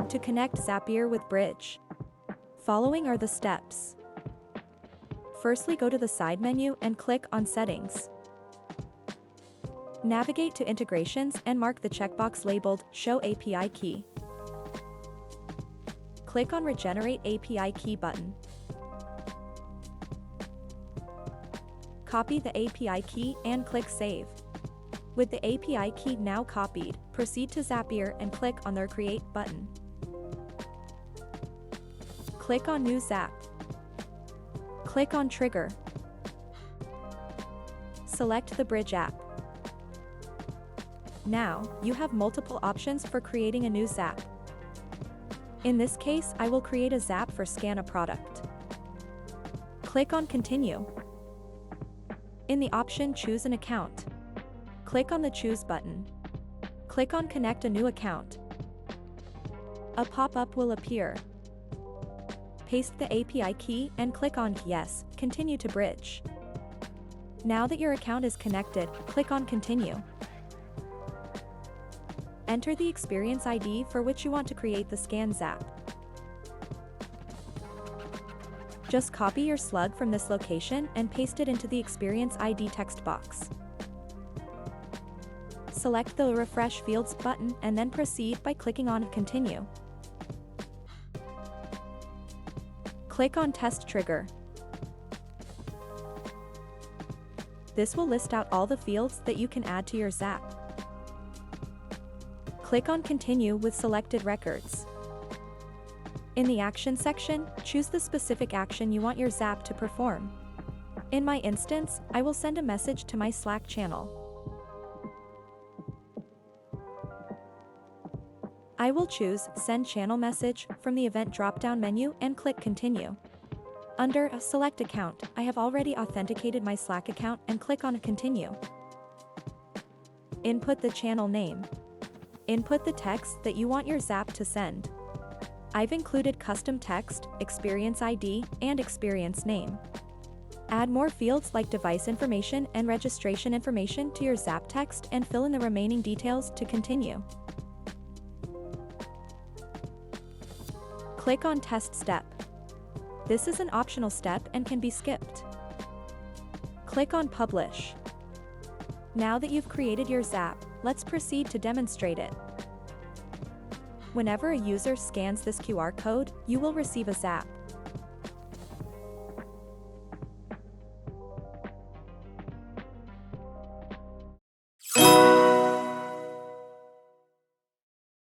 To connect Zapier with Brij. Following are the steps. Firstly, go to the side menu and click on Settings. Navigate to Integrations and mark the checkbox labeled Show API Key. Click on Regenerate API Key button. Copy the API key and click Save. With the API key now copied, proceed to Zapier and click on the Create button. Click on New Zap. Click on Trigger. Select the Brij app. Now, you have multiple options for creating a new Zap. In this case, I will create a Zap for Scan a Product. Click on Continue. In the option Choose an Account, click on the Choose button. Click on Connect a new account. A pop-up will appear. Paste the API key and click on Yes, Continue to Brij. Now that your account is connected, click on Continue. Enter the experience ID for which you want to create the Scan Zap. Just copy your slug from this location and paste it into the experience ID text box. Select the Refresh Fields button and then proceed by clicking on Continue. Click on Test Trigger. This will list out all the fields that you can add to your Zap. Click on Continue with selected records. In the Action section, choose the specific action you want your Zap to perform. In my instance, I will send a message to my Slack channel. I will choose Send Channel Message from the Event drop-down menu and click Continue. Under a Select Account, I have already authenticated my Slack account and click on Continue. Input the channel name. Input the text that you want your Zap to send. I've included custom text, experience ID, and experience name. Add more fields like device information and registration information to your Zap text and fill in the remaining details to continue. Click on Test Step. This is an optional step and can be skipped. Click on Publish. Now that you've created your Zap, let's proceed to demonstrate it. Whenever a user scans this QR code, you will receive a Zap.